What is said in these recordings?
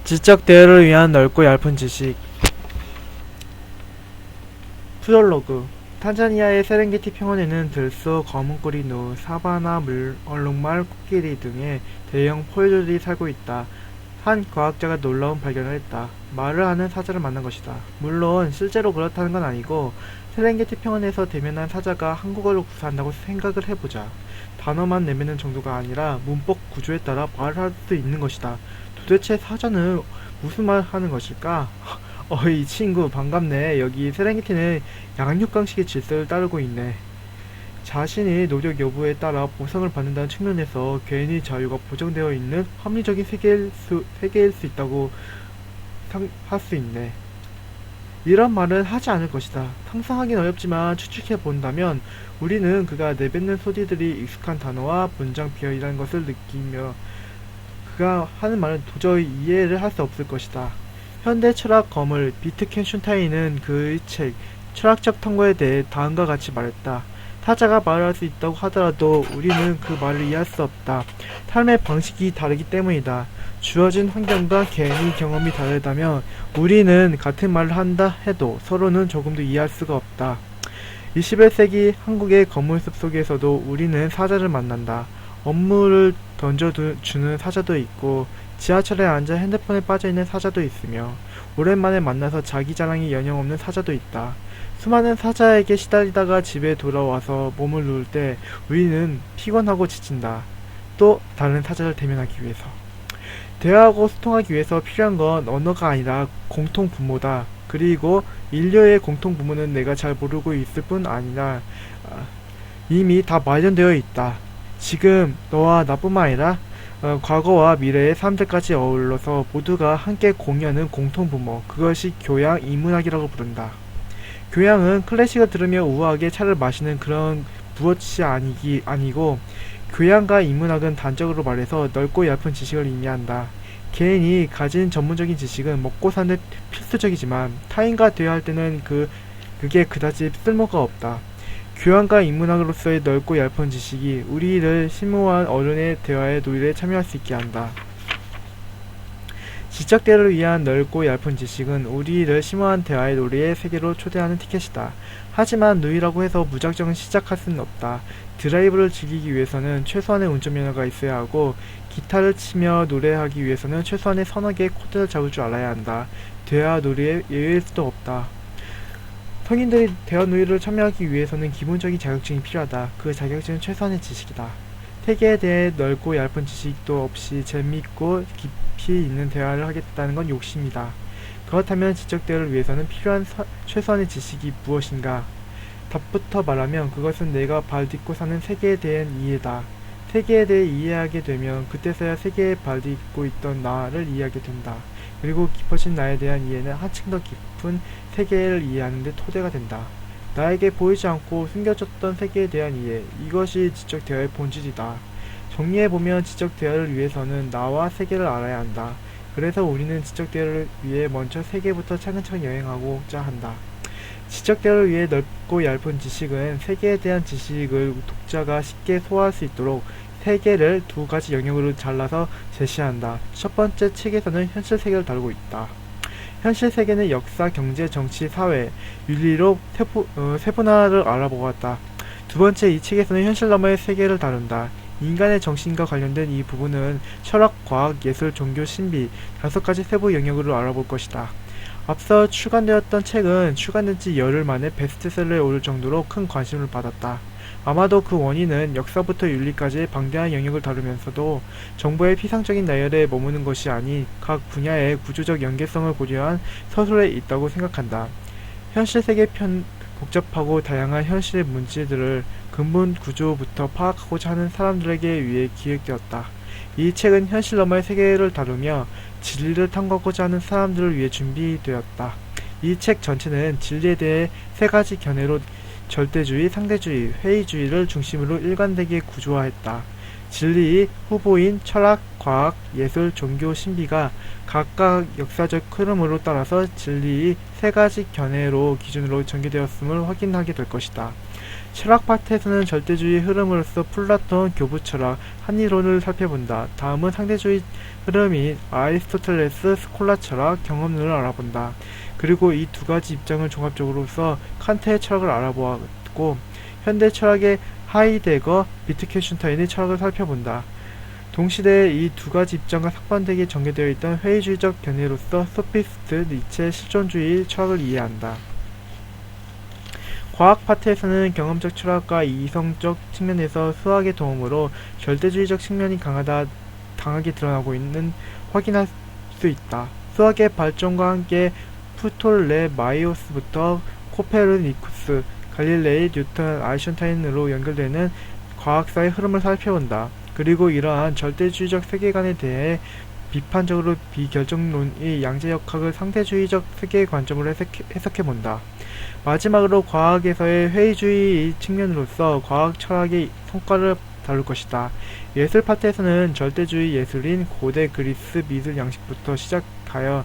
지적 대화를 위한 넓고 얇은 지식. 프롤로그. 탄자니아의 세렝게티 평원에는 들소, 검은꼬리 노, 사바나, 얼룩말, 코끼리 등의 대형 포유류들이 살고 있다. 한 과학자가 놀라운 발견을 했다. 말을 하는 사자를 만난 것이다. 물론 실제로 그렇다는 건 아니고 세렝게티 평원에서 대면한 사자가 한국어를 구사한다고 생각을 해보자. 단어만 내뱉는 정도가 아니라 문법 구조에 따라 말을 할 수 있는 것이다. 도대체 사자는 무슨 말 하는 것일까? 어이 친구 반갑네. 여기 세렝게티는 양육강식의 질서를 따르고 있네. 자신의 노력 여부에 따라 보상을 받는다는 측면에서 개인의 자유가 보장되어 있는 합리적인 세계일 수 있다고 할 수 있네. 이런 말은 하지 않을 것이다. 상상하긴 어렵지만 추측해 본다면 우리는 그가 내뱉는 소리들이 익숙한 단어와 문장 비어이라는 것을 느끼며 그가 하는 말은 도저히 이해를 할 수 없을 것이다. 현대 철학 거물 비트켄슈타인은 그의 책 철학적 탐구에 대해 다음과 같이 말했다. 타자가 말할 수 있다고 하더라도 우리는 그 말을 이해할 수 없다. 삶의 방식이 다르기 때문이다. 주어진 환경과 개인의 경험이 다르다면 우리는 같은 말을 한다 해도 서로는 조금도 이해할 수가 없다. 21세기 한국의 건물숲 속에서도 우리는 사자를 만난다. 업무를 던져주는 사자도 있고 지하철에 앉아 핸드폰에 빠져있는 사자도 있으며 오랜만에 만나서 자기 자랑이 연영없는 사자도 있다. 수많은 사자에게 시달리다가 집에 돌아와서 몸을 누울 때 우리는 피곤하고 지친다. 또 다른 사자를 대면하기 위해서. 대화하고 소통하기 위해서 필요한 건 언어가 아니라 공통 부모다. 그리고 인류의 공통 부모는 내가 잘 모르고 있을 뿐 아니라 이미 다 마련되어 있다. 지금 너와 나뿐만 아니라 과거와 미래의 사람들까지 어울러서 모두가 함께 공유하는 공통부모, 그것이 교양 이문학이라고 부른다. 교양은 클래식을 들으며 우아하게 차를 마시는 그런 무엇이 아니고 교양과 인문학은 단적으로 말해서 넓고 얇은 지식을 의미한다. 개인이 가진 전문적인 지식은 먹고 사는 데 필수적이지만 타인과 대화할 때는 그게 그다지 쓸모가 없다. 교양과 인문학으로서의 넓고 얇은 지식이 우리를 심오한 어른의 대화의 놀이에 참여할 수 있게 한다. 지적 대화를 위한 넓고 얇은 지식은 우리를 심오한 대화의 놀이의 세계로 초대하는 티켓이다. 하지만 누이라고 해서 무작정 시작할 수는 없다. 드라이브를 즐기기 위해서는 최소한의 운전면허가 있어야 하고 기타를 치며 노래하기 위해서는 최소한의 서너 개의 코드를 잡을 줄 알아야 한다. 대화 놀이에 예외일 수도 없다. 성인들이 대화 놀이를 참여하기 위해서는 기본적인 자격증이 필요하다. 그 자격증은 최소한의 지식이다. 세계에 대해 넓고 얇은 지식도 없이 재미있고 깊이 있는 대화를 하겠다는 건 욕심이다. 그렇다면 지적 대화를 위해서는 필요한 최소한의 지식이 무엇인가? 답부터 말하면 그것은 내가 발 딛고 사는 세계에 대한 이해다. 세계에 대해 이해하게 되면 그때서야 세계에 발 딛고 있던 나를 이해하게 된다. 그리고 깊어진 나에 대한 이해는 한층 더 깊은 세계를 이해하는 데 토대가 된다. 나에게 보이지 않고 숨겨졌던 세계에 대한 이해, 이것이 지적 대화의 본질이다. 정리해보면 지적 대화를 위해서는 나와 세계를 알아야 한다. 그래서 우리는 지적 대화를 위해 먼저 세계부터 차근차근 여행하고자 한다. 지적 대화를 위해 넓고 얇은 지식은 세계에 대한 지식을 독자가 쉽게 소화할 수 있도록 세계를 두 가지 영역으로 잘라서 제시한다. 첫 번째 책에서는 현실 세계를 다루고 있다. 현실 세계는 역사, 경제, 정치, 사회, 윤리로 세분화를 알아보았다. 두 번째 이 책에서는 현실 너머의 세계를 다룬다. 인간의 정신과 관련된 이 부분은 철학, 과학, 예술, 종교, 신비 5가지 세부 영역으로 알아볼 것이다. 앞서 출간되었던 책은 출간된 지 열흘 만에 베스트셀러에 오를 정도로 큰 관심을 받았다. 아마도 그 원인은 역사부터 윤리까지의 방대한 영역을 다루면서도 정보의 피상적인 나열에 머무는 것이 아닌 각 분야의 구조적 연계성을 고려한 서술에 있다고 생각한다. 현실 세계 복잡하고 다양한 현실의 문제들을 근본 구조부터 파악하고자 하는 사람들에게 위해 기획되었다. 이 책은 현실 너머의 세계를 다루며 진리를 탐구하고자 하는 사람들을 위해 준비되었다. 이 책 전체는 진리에 대해 3가지 견해로 절대주의, 상대주의, 회의주의를 중심으로 일관되게 구조화했다. 진리의 후보인 철학, 과학, 예술, 종교, 신비가 각각 역사적 흐름으로 따라서 진리의 세 가지 견해로 기준으로 전개되었음을 확인하게 될 것이다. 철학 파트에서는 절대주의 흐름으로서 플라톤, 교부 철학, 한이론을 살펴본다. 다음은 상대주의 흐름인 아리스토텔레스, 스콜라 철학, 경험론을 알아본다. 그리고 이 두 가지 입장을 종합적으로서 칸트의 철학을 알아보았고, 현대 철학의 하이데거, 비트겐슈타인의 철학을 살펴본다. 동시대에 이 두 가지 입장과 상반되게 전개되어 있던 회의주의적 견해로서 소피스트, 니체, 실존주의 철학을 이해한다. 과학 파트에서는 경험적 철학과 이성적 측면에서 수학의 도움으로 절대주의적 측면이 강하게 드러나고 있는 확인할 수 있다. 수학의 발전과 함께 프톨레마이오스부터 코페르니쿠스, 갈릴레이, 뉴턴, 아인슈타인으로 연결되는 과학사의 흐름을 살펴본다. 그리고 이러한 절대주의적 세계관에 대해 비판적으로 비결정론의 양자역학을 상대주의적 세계의 관점으로 해석해본다. 마지막으로 과학에서의 회의주의 측면으로서 과학 철학의 성과를 다룰 것이다. 예술 파트에서는 절대주의 예술인 고대 그리스 미술 양식부터 시작하여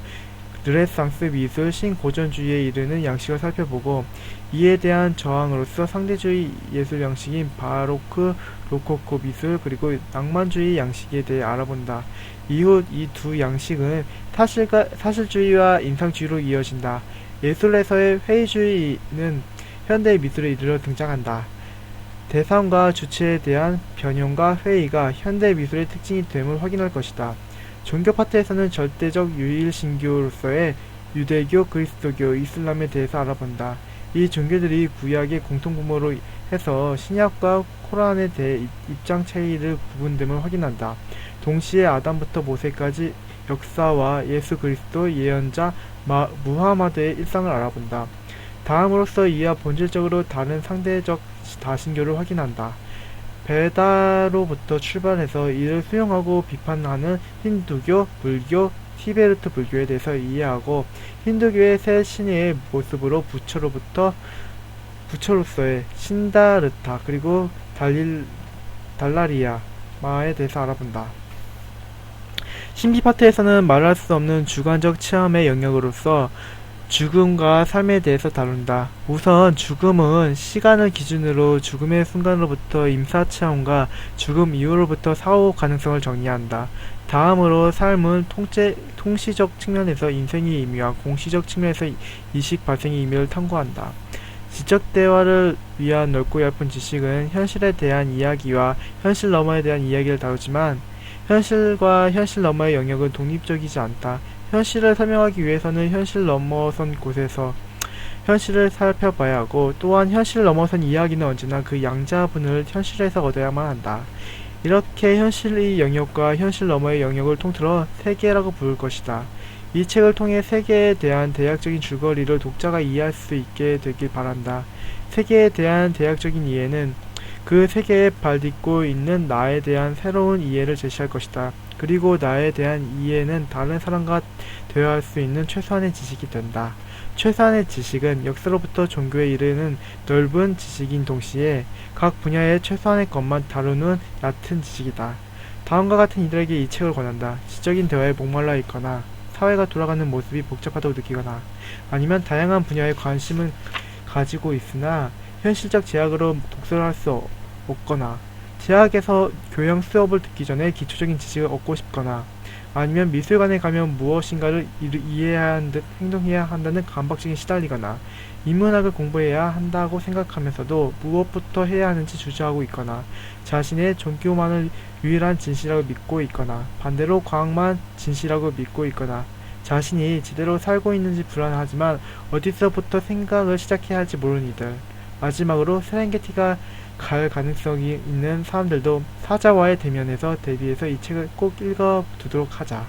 르네상스 미술, 신고전주의에 이르는 양식을 살펴보고, 이에 대한 저항으로서 상대주의 예술 양식인 바로크, 로코코 미술, 그리고 낭만주의 양식에 대해 알아본다. 이후 이 두 양식은 사실주의와 인상주의로 이어진다. 예술에서의 회의주의는 현대 미술에 이르러 등장한다. 대상과 주체에 대한 변형과 회의가 현대 미술의 특징이 됨을 확인할 것이다. 종교 파트에서는 절대적 유일신교로서의 유대교, 그리스도교, 이슬람에 대해서 알아본다. 이 종교들이 구약의 공통분모로 해서 신약과 코란에 대해 입장 차이를 구분됨을 확인한다. 동시에 아담부터 모세까지 역사와 예수 그리스도, 예언자, 무하마드의 일상을 알아본다. 다음으로써 이와 본질적으로 다른 상대적 다신교를 확인한다. 베다로부터 출발해서 이를 수용하고 비판하는 힌두교, 불교, 티베르트 불교에 대해서 이해하고, 힌두교의 새 신의 모습으로 부처로서의 신다르타, 그리고 달라리아마에 대해서 알아본다. 신비 파트에서는 말할 수 없는 주관적 체험의 영역으로서 죽음과 삶에 대해서 다룬다. 우선 죽음은 시간을 기준으로 죽음의 순간으로부터 임사체험과 죽음 이후로부터 사후 가능성을 정의한다. 다음으로 삶은 통시적 측면에서 인생의 의미와 공시적 측면에서 이식 발생의 의미를 탐구한다. 지적 대화를 위한 넓고 얇은 지식은 현실에 대한 이야기와 현실 너머에 대한 이야기를 다루지만, 현실과 현실 너머의 영역은 독립적이지 않다. 현실을 설명하기 위해서는 현실 넘어선 곳에서 현실을 살펴봐야 하고, 또한 현실 넘어선 이야기는 언제나 그 양자분을 현실에서 얻어야만 한다. 이렇게 현실의 영역과 현실 너머의 영역을 통틀어 세계라고 부를 것이다. 이 책을 통해 세계에 대한 대략적인 줄거리를 독자가 이해할 수 있게 되길 바란다. 세계에 대한 대략적인 이해는 그 세계에 발딛고 있는 나에 대한 새로운 이해를 제시할 것이다. 그리고 나에 대한 이해는 다른 사람과 대화할 수 있는 최소한의 지식이 된다. 최소한의 지식은 역사로부터 종교에 이르는 넓은 지식인 동시에 각 분야의 최소한의 것만 다루는 얕은 지식이다. 다음과 같은 이들에게 이 책을 권한다. 지적인 대화에 목말라 있거나 사회가 돌아가는 모습이 복잡하다고 느끼거나, 아니면 다양한 분야에 관심을 가지고 있으나 현실적 제약으로 독서를 할 수 없거나, 대학에서 교양 수업을 듣기 전에 기초적인 지식을 얻고 싶거나, 아니면 미술관에 가면 무엇인가를 이해해야 하는 듯 행동해야 한다는 강박증에 시달리거나, 인문학을 공부해야 한다고 생각하면서도 무엇부터 해야 하는지 주저하고 있거나, 자신의 종교만을 유일한 진실이라고 믿고 있거나, 반대로 과학만 진실이라고 믿고 있거나, 자신이 제대로 살고 있는지 불안하지만 어디서부터 생각을 시작해야 할지 모르는 이들. 마지막으로 세렝게티가 갈 가능성이 있는 사람들도 사자와의 대면에서 대비해서 이 책을 꼭 읽어두도록 하자.